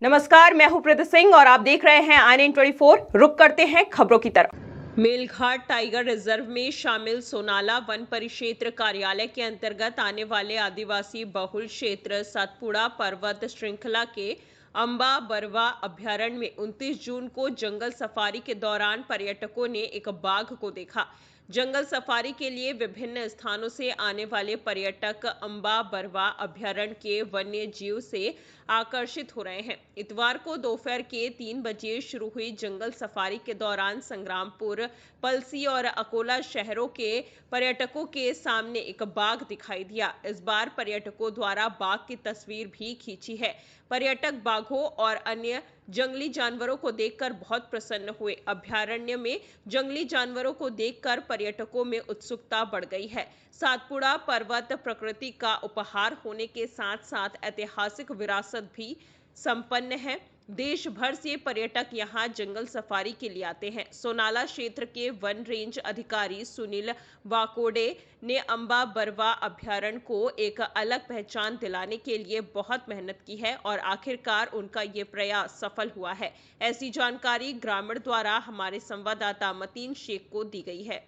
नमस्कार, मैं हूं प्रीति सिंह और आप देख रहे हैं INN24। रुक करते हैं खबरों की तरफ। मेलघाट टाइगर रिजर्व में शामिल सोनाला वन परिक्षेत्र कार्यालय के अंतर्गत आने वाले आदिवासी बहुल क्षेत्र सतपुड़ा पर्वत श्रृंखला के अंबा बरवा अभ्यारण्य में 29 जून को जंगल सफारी के दौरान पर्यटकों ने एक बाघ को देखा। जंगल सफारी के लिए विभिन्न स्थानों से आने वाले पर्यटक अंबा बरवा अभ्यारण्य के वन्य जीव से आकर्षित हो रहे हैं। इतवार को दोपहर के 3 बजे शुरू हुई जंगल सफारी के दौरान संग्रामपुर, पलसी और अकोला शहरों के पर्यटकों के सामने एक बाघ दिखाई दिया। इस बार पर्यटकों द्वारा बाघ की तस्वीर भी खींची है। पर्यटक बाघों और अन्य जंगली जानवरों को देखकर बहुत प्रसन्न हुए। अभ्यारण्य में जंगली जानवरों को देखकर पर्यटकों में उत्सुकता बढ़ गई है। सातपुड़ा पर्वत प्रकृति का उपहार होने के साथ साथ ऐतिहासिक विरासत भी संपन्न है। देश भर से पर्यटक यहां जंगल सफारी के लिए आते हैं। सोनाला क्षेत्र के वन रेंज अधिकारी सुनील वाकोडे ने अंबा बरवा अभ्यारण्य को एक अलग पहचान दिलाने के लिए बहुत मेहनत की है और आखिरकार उनका ये प्रयास सफल हुआ है। ऐसी जानकारी ग्रामीण द्वारा हमारे संवाददाता मतीन शेख को दी गई है।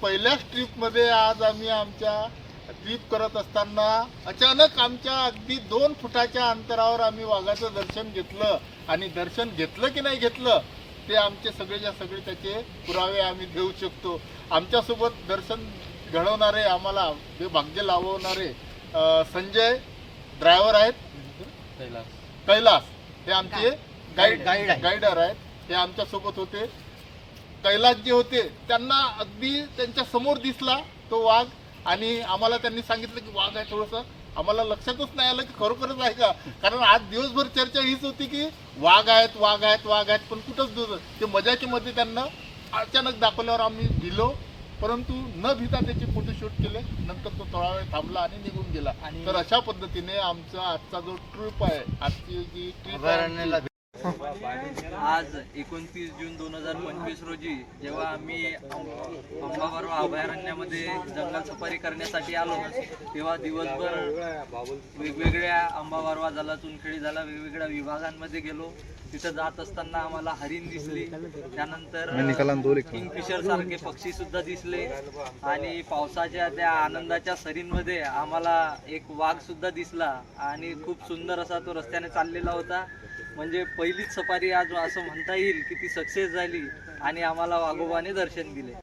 पहिल्याच ट्रिप मध्ये आज आम्ही आमच्या ट्रिप करत असताना अचानक आमच्या अगदी 2 फुटाच्या अंतरावर आम्ही वाघाचं दर्शन घेतलं आणि दर्शन घेतलं की नाही घेतलं ते आमचे सगळेच्या सगळे त्याचे पुरावे आम्ही देऊ शकतो। आमच्यासोबत दर्शन घडवणारे आम्हाला जे भाग्य लावणारे संजय ड्रायव्हर आहेत, कैलास हे आमचे गाइडर आहेत, हे आमच्यासोबत होते। कैलास जे होते त्यांना अगदी त्यांच्या समोर दिसला तो वाघ आणि आम्हाला त्यांनी सांगितलं की वाघ आहे। थोडंसं आम्हाला लक्षातच नाही आलं की खरोखरच आहे का, कारण आज दिवसभर चर्चा हीच होती की वाघ आहेत वाघ आहेत वाघ आहेत, पण कुठंच ते मजाच्या मध्ये त्यांना अचानक दाखवल्यावर आम्ही भिलो, परंतु न भिता त्याचे फोटोशूट केले। नंतर तो थोडा वेळ थांबला आणि निघून गेला। तर अशा पद्धतीने आमचा आजचा जो ट्रिप आहे, आजची जी ट्रिप आहे आज 29 जून 2025 रोजी जेव्हा आम्ही अंबा बरवा अभयारण्यामध्ये जंगल सफारी करण्यासाठी आलो तेव्हा दिवसभर वेगवेगळ्या अंबा बरवा झाला, चुनखेडी झाला, वेगवेगळ्या विभागांमध्ये गेलो। तिथं जात असताना आम्हाला हरिण दिसली, त्यानंतर किंगफिशर सारखे पक्षी सुद्धा दिसले आणि पावसाच्या त्या आनंदाच्या सरींमध्ये आम्हाला एक वाघ सुद्धा दिसला आणि खूप सुंदर असा तो रस्त्याने चाललेला होता। म्हणजे पहिलीच सफारी आज असं म्हणता येईल की ती सक्सेस झाली आणि आम्हाला वाघोबाने दर्शन दिले।